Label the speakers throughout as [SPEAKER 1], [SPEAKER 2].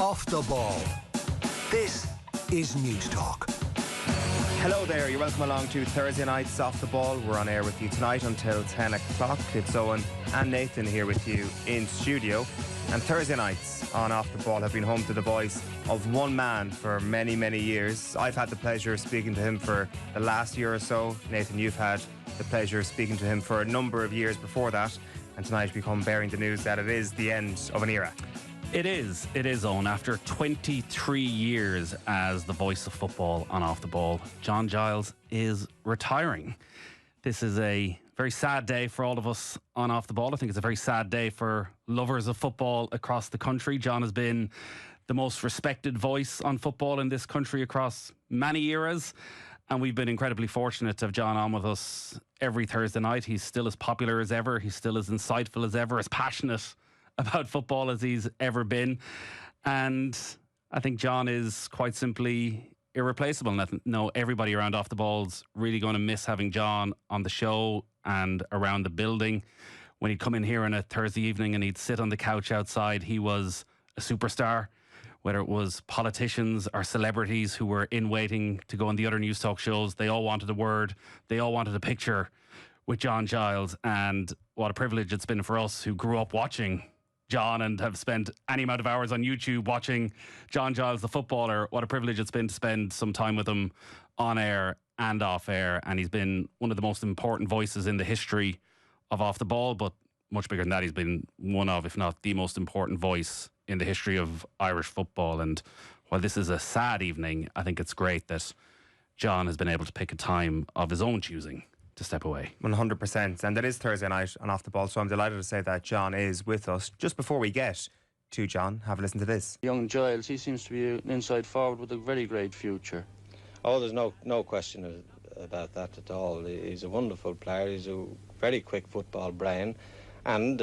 [SPEAKER 1] Off the Ball. This is News Talk.
[SPEAKER 2] Hello there, you're welcome along to Thursday night's Off the Ball. We're on air with you tonight until 10 o'clock. It's Eoin and Nathan here with you in studio. And Thursday nights on Off the Ball have been home to the voice of one man for many, many years. I've had the pleasure of speaking to him for the last year or so. Nathan, you've had the pleasure of speaking to him for a number of years before that. And tonight we come bearing the news that it is the end of an era.
[SPEAKER 3] It is, Owen. After 23 years as the voice of football on Off the Ball, John Giles is retiring. This is a very sad day for all of us on Off the Ball. I think it's a very sad day for lovers of football across the country. John has been the most respected voice on football in this country across many eras, and we've been incredibly fortunate to have John on with us every Thursday night. He's still as popular as ever. He's still as insightful as ever, as passionate about football as he's ever been. And I think John is quite simply irreplaceable. And I know everybody around Off the Ball's really going to miss having John on the show and around the building. When he'd come in here on a Thursday evening and he'd sit on the couch outside, he was a superstar. Whether it was politicians or celebrities who were in waiting to go on the other news talk shows, they all wanted a word, they all wanted a picture with John Giles. And what a privilege it's been for us who grew up watching John and have spent any amount of hours on YouTube watching John Giles the footballer. What a privilege it's been to spend some time with him on air and off air. And he's been one of the most important voices in the history of Off the Ball, but much bigger than that, he's been one of, if not the most important voice in the history of Irish football. And while this is a sad evening, I think it's great that John has been able to pick a time of his own choosing to step away.
[SPEAKER 2] 100%. And it is Thursday night on Off the Ball, so I'm delighted to say that John is with us. Just before we get to John, have a listen to this.
[SPEAKER 4] Young Giles, he seems to be an inside forward with a very great future.
[SPEAKER 5] Oh, there's no question about that at all. He's a wonderful player. He's a very quick football brain, and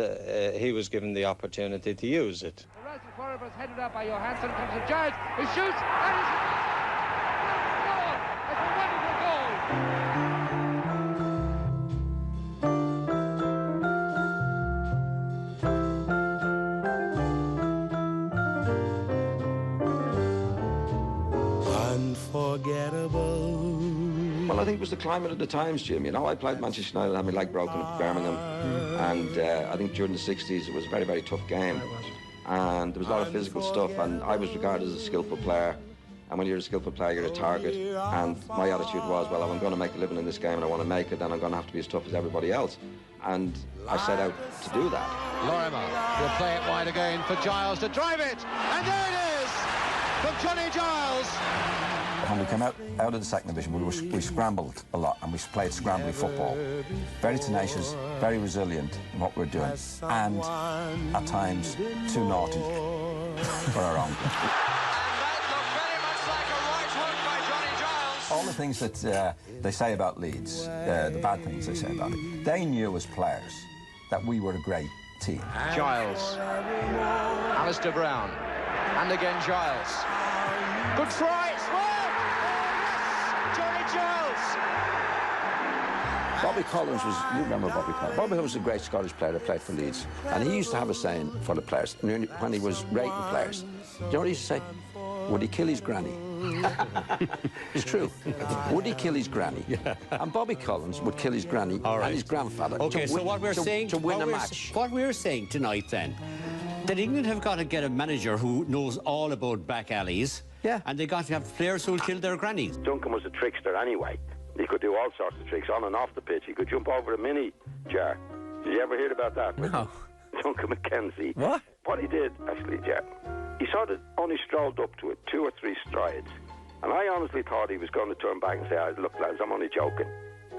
[SPEAKER 5] he was given the opportunity to use it.
[SPEAKER 6] The right forward was headed up by Johansson, comes to Giles, he shoots, and he's goal! It's a wonderful goal!
[SPEAKER 7] Unforgettable.
[SPEAKER 8] Well, I think it was the climate of the times, Jim. You know, I played Manchester United, had my leg broken at Birmingham, and I think during the 60s it was a very, very tough game. And there was a lot of physical stuff, and I was regarded as a skillful player. And when you're a skillful player, you're a target. And my attitude was, well, if I'm going to make a living in this game and I want to make it, then I'm going to have to be as tough as everybody else. And I set out to do that.
[SPEAKER 9] Lorimer will play it wide again for Giles to drive it. And there it is from Johnny Giles.
[SPEAKER 10] When we came out of the second division, we scrambled a lot and we played scrambly football. Very tenacious, very resilient in what we're doing, and at times too naughty for our own.
[SPEAKER 9] And that looked very much like a right hook by Johnny Giles.
[SPEAKER 10] All the things that they say about Leeds, the bad things they say about it, they knew as players that we were a great team.
[SPEAKER 9] Giles, Alistair Brown, and again Giles. Good try, it's well! Johnny Giles!
[SPEAKER 8] Bobby Collins was, you remember Bobby Collins? Bobby was a great Scottish player that played for Leeds. And he used to have a saying for the players, when he was rating players. Do you know what he used to say? Would he kill his granny? It's true. Would he kill his granny? Yeah. And Bobby Collins would kill his granny and his grandfather to win a match.
[SPEAKER 11] What we're saying tonight then, that England have got to get a manager who knows all about back alleys. Yeah. And they got to have players who'll kill their grannies.
[SPEAKER 12] Duncan was a trickster anyway. He could do all sorts of tricks on and off the pitch. He could jump over a mini jar. Did you ever hear about that?
[SPEAKER 11] No.
[SPEAKER 12] Duncan McKenzie.
[SPEAKER 11] What?
[SPEAKER 12] What he did, actually, Jar, he sort of only strolled up to it 2 or 3 strides. And I honestly thought he was going to turn back and say, oh, look, lads, I'm only joking.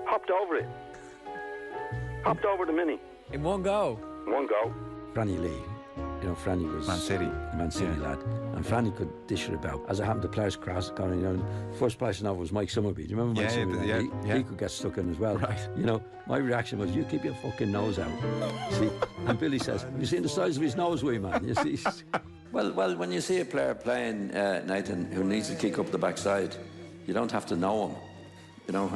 [SPEAKER 12] Hopped over it. Hopped over the mini.
[SPEAKER 11] In one go?
[SPEAKER 12] In one go.
[SPEAKER 8] Franny Lee. You know, Franny was Man City lad, and Franny could dish it about. As it happened, the players crossed. You know, first person over was Mike Summerby. Do you remember Mike Summerby? He could get stuck in as well. Right. You know, my reaction was, "You keep your fucking nose out." See, and Billy says, "Have you seen the size of his nose, wee man?" You see. Well, when you see a player playing, Nathan, who needs to kick up the backside, you don't have to know him. You know,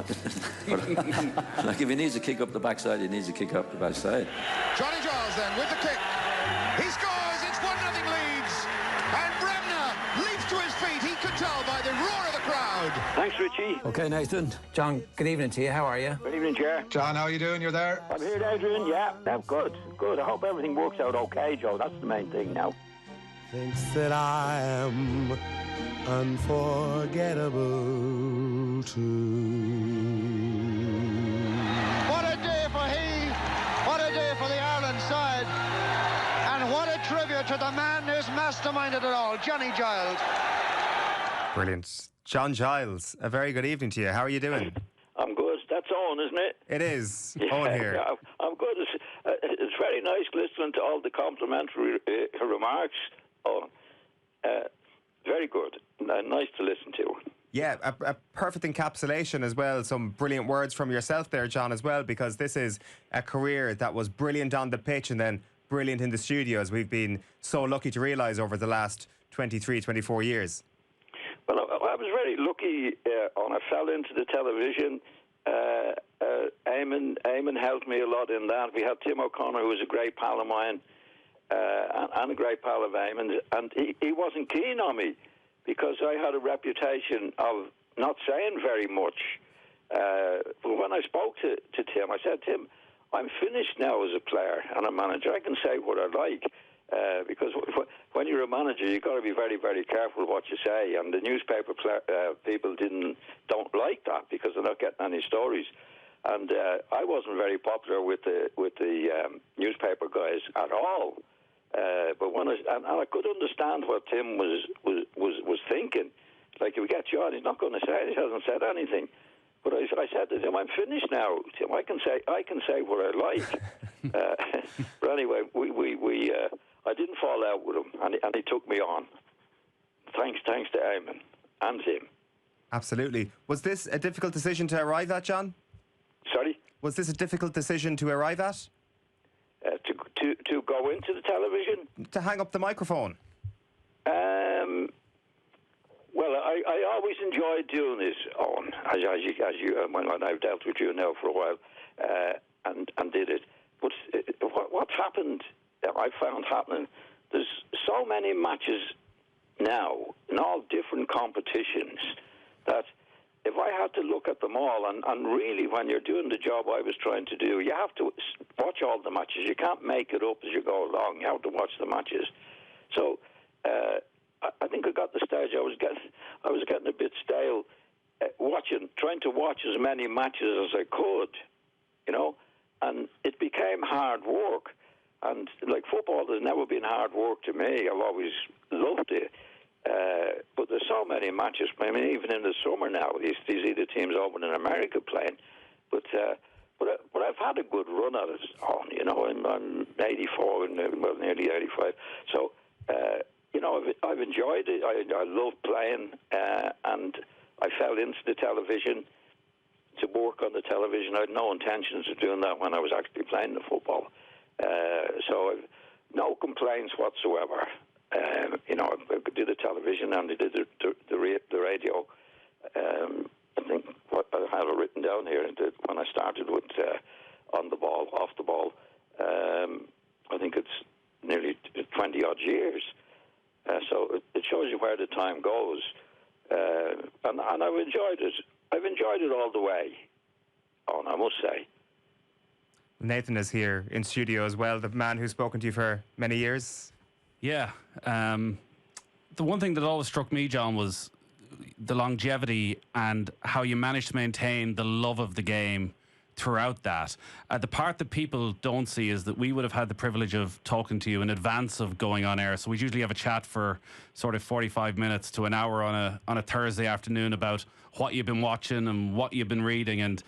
[SPEAKER 8] like if he needs to kick up the backside, he needs to kick up the backside.
[SPEAKER 9] Johnny Giles then with the kick. He scores, it's 1-0 Leeds. And Bremner
[SPEAKER 12] Thanks, Richie.
[SPEAKER 8] Okay, Nathan.
[SPEAKER 13] John, good evening to you. How are you?
[SPEAKER 12] Good evening, Jer.
[SPEAKER 14] John, how are you doing? You're there?
[SPEAKER 12] I'm here, Adrian. Yeah, good. I hope everything works out okay, Joe. That's the main thing now.
[SPEAKER 7] Thinks that I am unforgettable too.
[SPEAKER 9] What a day for he, what a day for the Ireland side, and what a tribute to the man who's masterminded it all, Johnny Giles.
[SPEAKER 2] Brilliant. John Giles, a very good evening to you. How are you doing?
[SPEAKER 12] I'm good. That's Owen, isn't it?
[SPEAKER 2] It is. Owen here.
[SPEAKER 12] Yeah, I'm good. It's very nice listening to all the complimentary remarks. Owen. Very good. Nice to listen to.
[SPEAKER 2] Yeah, a perfect encapsulation as well. Some brilliant words from yourself there, John, as well, because this is a career that was brilliant on the pitch and then brilliant in the studio, as we've been so lucky to realise over the last 23, 24 years.
[SPEAKER 12] Well, I was very lucky when I fell into the television. Eamon helped me a lot in that. We had Tim O'Connor, who was a great pal of mine, and a great pal of Eamon's, and he wasn't keen on me because I had a reputation of not saying very much. But when I spoke to Tim, I said, Tim, I'm finished now as a player and a manager. I can say what I like. Because when you're a manager, you've got to be very, very careful what you say. And the newspaper people don't like that because they're not getting any stories. And I wasn't very popular with the newspaper guys at all. But when I could understand what Tim was thinking. Like, if we get you on, he's not going to say. He hasn't said anything. But I said to him, I'm finished now, Tim. I can say what I like. But anyway, I didn't fall out with him, and he took me on. Thanks to Eamon and him.
[SPEAKER 2] Absolutely. Was this a difficult decision to arrive at, John?
[SPEAKER 12] Sorry?
[SPEAKER 2] Was this a difficult decision to arrive at?
[SPEAKER 12] To go into the television?
[SPEAKER 2] To hang up the microphone?
[SPEAKER 12] Well, I always enjoyed doing this, Owen, as you when I've dealt with you now for a while, and did it. But what's happened, I found happening, there's so many matches now in all different competitions that if I had to look at them all, and really when you're doing the job I was trying to do, you have to watch all the matches. You can't make it up as you go along. You have to watch the matches. So I think I got the stage. I was getting a bit stale trying to watch as many matches as I could, and it became hard work. And like football has never been hard work to me. I've always loved it. But there's so many matches. I mean, even in the summer now, you see the teams over in America playing. But I've had a good run at it, I'm 84 and nearly 85. So, I've enjoyed it. I love playing, and I fell into the television to work on the television. I had no intentions of doing that when I was actually playing the football. So I've no complaints whatsoever. I could do the television and I did the radio. I think what I have it written down here when I started with on the ball, off the ball. I think it's nearly 20 odd years. So it shows you where the time goes, and I've enjoyed it. I've enjoyed it all the way. I must say.
[SPEAKER 2] Nathan is here in studio as well, the man who's spoken to you for many years.
[SPEAKER 3] Yeah. The one thing that always struck me, John, was the longevity and how you managed to maintain the love of the game throughout that. The part that people don't see is that we would have had the privilege of talking to you in advance of going on air. So we usually have a chat for sort of 45 minutes to an hour on a Thursday afternoon about what you've been watching and what you've been reading, and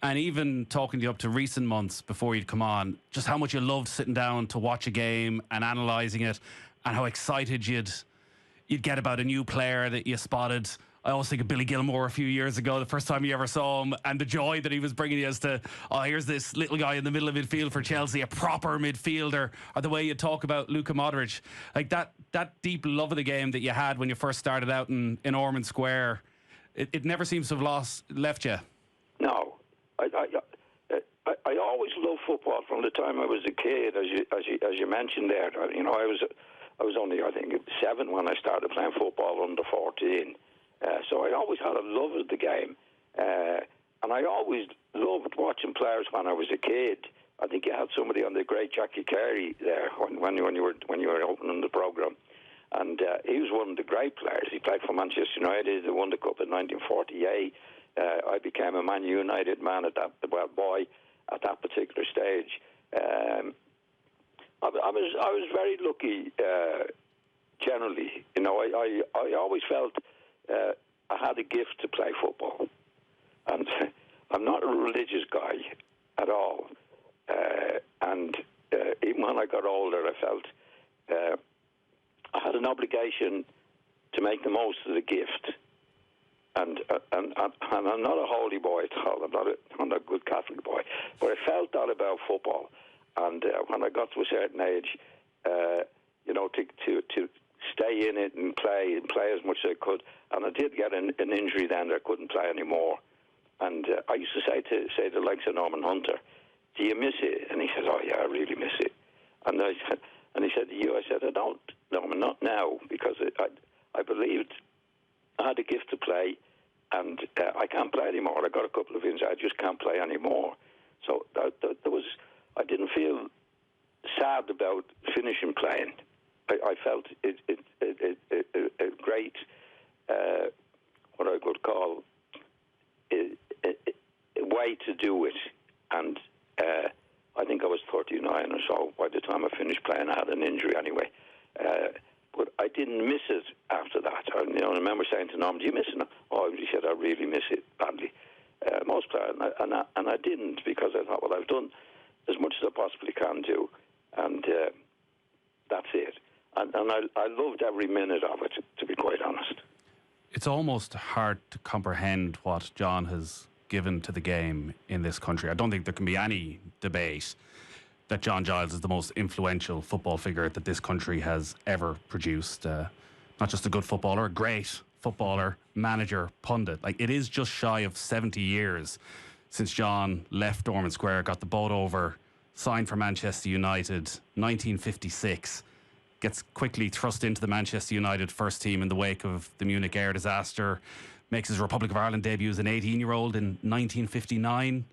[SPEAKER 3] even talking to you up to recent months before you'd come on, just how much you loved sitting down to watch a game and analysing it, and how excited you'd get about a new player that you spotted. I always think of Billy Gilmore a few years ago, the first time you ever saw him, and the joy that he was bringing you as to, here's this little guy in the middle of midfield for Chelsea, a proper midfielder, or the way you talk about Luka Modric. Like that deep love of the game that you had when you first started out in Ormond Square, it never seems to have left you.
[SPEAKER 12] No. I always loved football from the time I was a kid, as you mentioned there. I was only, I think, 7 when I started playing football under 14. So I always had a love of the game. And I always loved watching players when I was a kid. I think you had somebody on the great Jackie Carey there when you were opening the programme. And he was one of the great players. He played for Manchester United. They won the cup in 1948. I became a Man United man boy at that particular stage. I was very lucky. Generally, you know, I always felt I had a gift to play football, and I'm not a religious guy at all. And even when I got older, I felt I had an obligation to make the most of the gift. And I'm not a holy boy at all. I'm not a good Catholic boy, but I felt that about football. And when I got to a certain age, you know, to stay in it and play as much as I could. And I did get an injury then that I couldn't play anymore. And I used to say to the likes of Norman Hunter, "Do you miss it?" And he said, "Oh yeah, I really miss it." And he said, "Do you?" I said, "I don't, Norman, not now, because I believed I had a gift to play, and I can't play anymore. I got a couple of injuries. I just can't play anymore." So there was, I didn't feel sad about finishing playing. I felt a great, what I could call, a way to do it. And I think I was 39 or so by the time I finished playing. I had an injury anyway. But I didn't miss it after that. I remember saying to Norm, "Do you miss it?" Oh, he said, "I really miss it badly." Most players, and I didn't, because I thought, well, I've done as much as I possibly can do, and that's it. And I loved every minute of it, to be quite honest.
[SPEAKER 3] It's almost hard to comprehend what John has given to the game in this country. I don't think there can be any debate that John Giles is the most influential football figure that this country has ever produced. Not just a good footballer, a great footballer, manager, pundit. Like, it is just shy of 70 years since John left Ormond Square, got the boat over, signed for Manchester United, 1956. Gets quickly thrust into the Manchester United first team in the wake of the Munich air disaster. Makes his Republic of Ireland debut as an 18-year-old in 1959.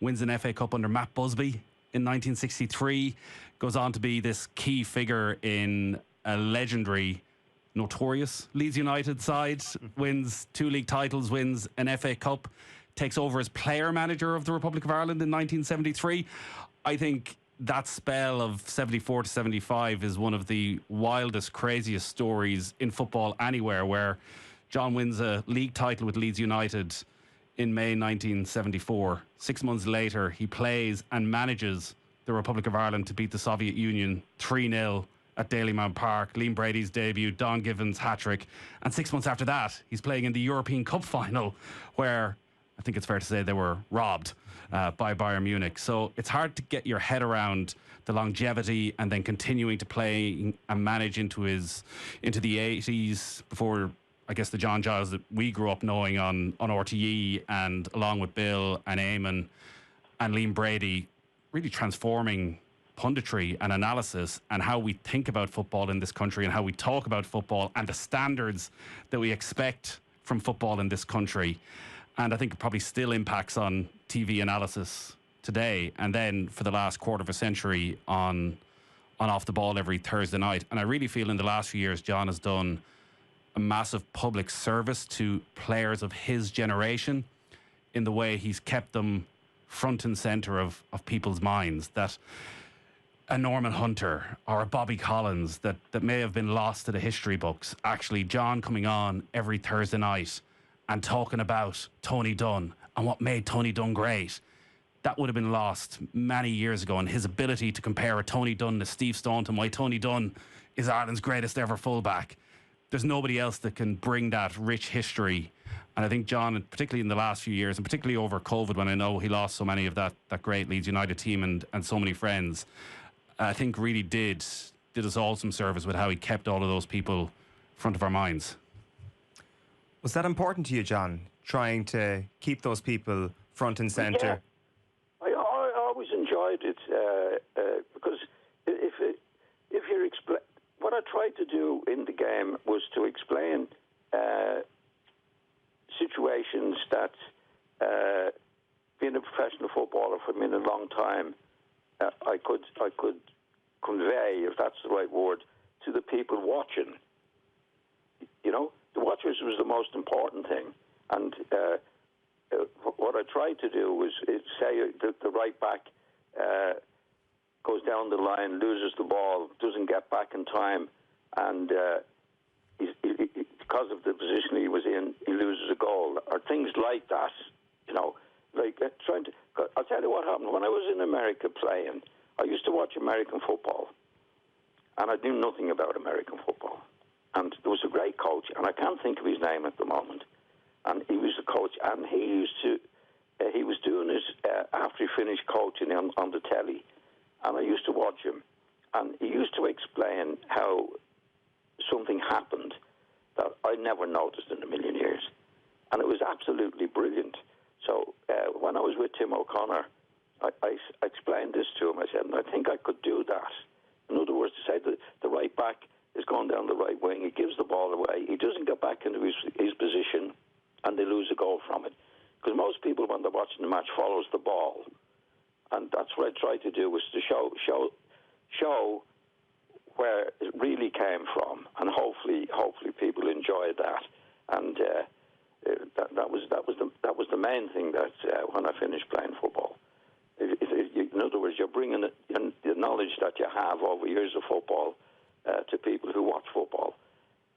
[SPEAKER 3] Wins an FA Cup under Matt Busby in 1963. Goes on to be this key figure in a legendary, notorious Leeds United side. Wins 2 league titles, wins an FA Cup. Takes over as player manager of the Republic of Ireland in 1973. I think that spell of 74 to 75 is one of the wildest, craziest stories in football anywhere, where John wins a league title with Leeds United in May 1974. 6 months later, he plays and manages the Republic of Ireland to beat the Soviet Union 3-0 at Dalymount Park. Liam Brady's debut, Don Givens' hat-trick. And 6 months after that, he's playing in the European Cup final, where I think it's fair to say they were robbed by Bayern Munich. So it's hard to get your head around the longevity, and then continuing to play and manage into the 80s, before, I guess, the John Giles that we grew up knowing on RTE, and along with Bill and Eamon and Liam Brady, really transforming punditry and analysis and how we think about football in this country and how we talk about football and the standards that we expect from football in this country. And I think it probably still impacts on TV analysis today, and then for the last quarter of a century on Off the Ball every Thursday night. And I really feel in the last few years, John has done a massive public service to players of his generation in the way he's kept them front and centre of people's minds. That a Norman Hunter or a Bobby Collins that may have been lost to the history books, actually John coming on every Thursday night and talking about Tony Dunn and what made Tony Dunn great, that would have been lost many years ago. And his ability to compare a Tony Dunn to Steve Staunton, why Tony Dunn is Ireland's greatest ever fullback. There's nobody else that can bring that rich history. And I think John, particularly in the last few years, and particularly over COVID, when I know he lost so many of that great Leeds United team and so many friends, I think really did us all some service with how he kept all of those people front of our minds.
[SPEAKER 2] Was that important to you, John, trying to keep those people front and centre?
[SPEAKER 12] Yeah. I always enjoyed it because if you what I tried to do in the game was to explain frustrations that being a professional footballer for me in a long time, I could convey, if that's the right word, to the people watching. You know, the watchers was the most important thing. And what I tried to do was say that the right back goes down the line, loses the ball, doesn't get back in time, and because of the position he was in, he loses a goal, or things like that. You know, like trying to. I'll tell you what happened when I was in America playing. I used to watch American football, and I knew nothing about American football. And there was a great coach, and I can't think of his name at the moment. And he was the coach, and he used to. He was doing his after he finished coaching on the telly, and I used to watch him, and he used to explain how something happened that I never noticed in a million years, and it was absolutely brilliant. So when I was with Tim O'Connor, I explained this to him. I said, I think I could do that. In other words, to say that the right back is going down the right wing, he gives the ball away, he doesn't get back into his position, and they lose a goal from it. Because most people, when they're watching the match, follows the ball. And that's what I tried to do, was to show where it really came from, and hopefully people enjoyed that. And that was the main thing that when I finished playing football. In other words, you're bringing the knowledge that you have over years of football to people who watch football,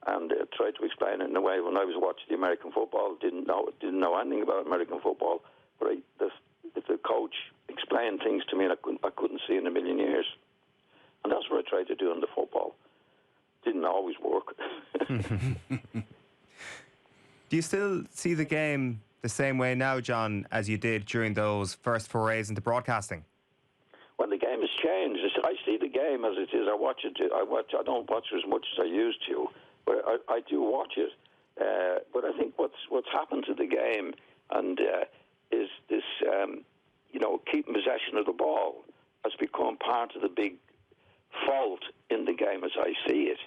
[SPEAKER 12] and tried to explain it in a way. When I was watching the American football, didn't know anything about American football, but the coach explained things to me that I couldn't see in a million years. And that's what I tried to do in the football. Didn't always work.
[SPEAKER 2] Do you still see the game the same way now, John, as you did during those first forays into broadcasting?
[SPEAKER 12] Well, the game has changed. I see the game as it is. I watch it. I don't watch it as much as I used to, but I do watch it. But I think what's happened to the game and is this, keeping possession of the ball has become part of the big fault in the game as I see it.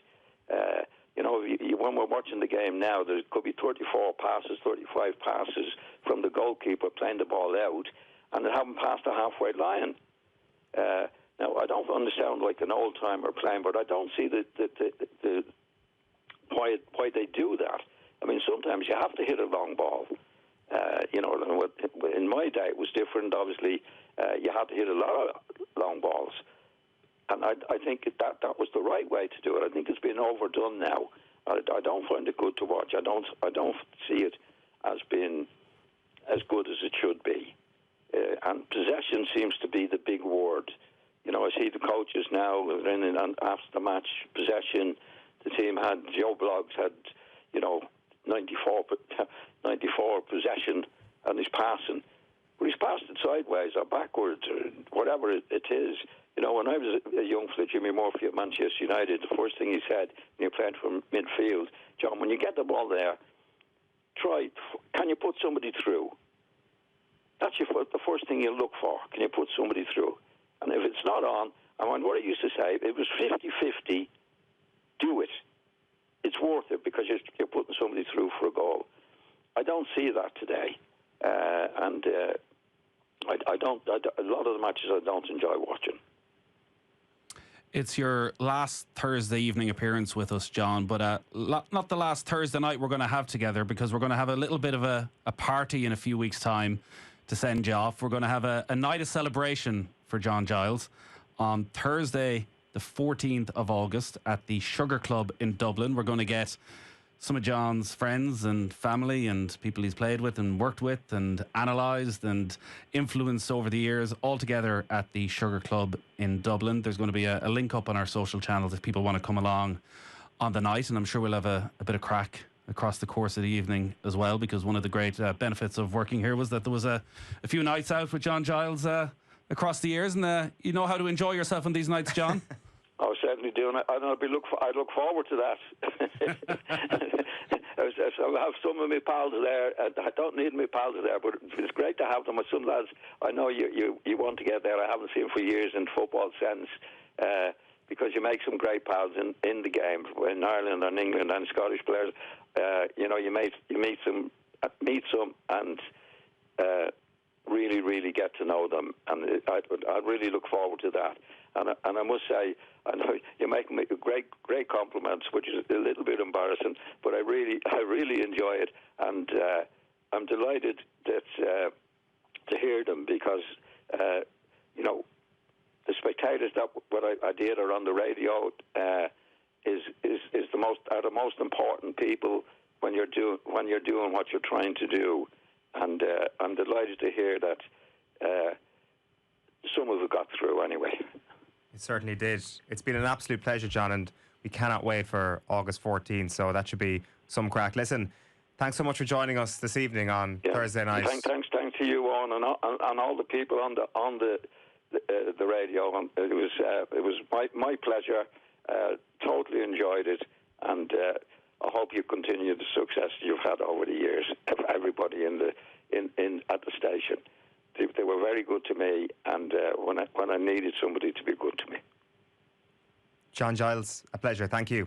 [SPEAKER 12] When we're watching the game now, there could be 34 passes, 35 passes from the goalkeeper playing the ball out, and they haven't passed the halfway line. Now, I don't understand like an old-timer playing, but I don't see why they do that. I mean, sometimes you have to hit a long ball. In my day, it was different. Obviously, you had to hit a lot of long balls. And I think that was the right way to do it. I think it's been overdone now. I don't find it good to watch. I don't see it as being as good as it should be. And possession seems to be the big word. I see the coaches now after the match possession. The team had Joe Bloggs had 94 possession, and he's passing. But he's passed it sideways or backwards or whatever it is. When I was a young fella, Jimmy Murphy at Manchester United, the first thing he said when you're playing from midfield, John, when you get the ball there, can you put somebody through? That's the first thing you look for. Can you put somebody through? And if it's not on, what I used to say, if it was 50-50, do it. It's worth it because you're putting somebody through for a goal. I don't see that today. I don't. A lot of the matches I don't enjoy watching.
[SPEAKER 3] It's your last Thursday evening appearance with us, John, but not the last Thursday night we're going to have together, because we're going to have a little bit of a party in a few weeks' time to send you off. We're going to have a night of celebration for John Giles on Thursday, the 14th of August at the Sugar Club in Dublin. We're going to get some of John's friends and family and people he's played with and worked with and analysed and influenced over the years all together at the Sugar Club in Dublin. There's going to be a link up on our social channels if people want to come along on the night, and I'm sure we'll have a bit of crack across the course of the evening as well, because one of the great benefits of working here was that there was a few nights out with John Giles across the years, and you know how to enjoy yourself on these nights, John.
[SPEAKER 12] I certainly do, and I look forward to that. I have some of my pals there. I don't need my pals there, but it's great to have them. With some lads, I know you want to get there. I haven't seen for years in football sense, because you make some great pals in the game in Ireland and England and Scottish players. You meet some meet some and really get to know them, and I'd really look forward to that. And I must say, I know you're making me great compliments, which is a little bit embarrassing, but I really enjoy it, and I'm delighted that to hear them, because you know, the spectators that what I did are on the radio is the most important people when you're doing what you're trying to do, and I'm delighted to hear that some of it got through anyway.
[SPEAKER 2] It certainly did. It's been an absolute pleasure, John, and we cannot wait for August 14th, so that should be some crack. Listen, thanks so much for joining us this evening on Thursday night.
[SPEAKER 12] Thanks to you, Owen, and all the people on the radio. It was my pleasure. Totally enjoyed it, and I hope you continue the success you've had over the years. Everybody at the station, they were very good to me, and when I needed somebody to be good to me.
[SPEAKER 2] John Giles, a pleasure. Thank you.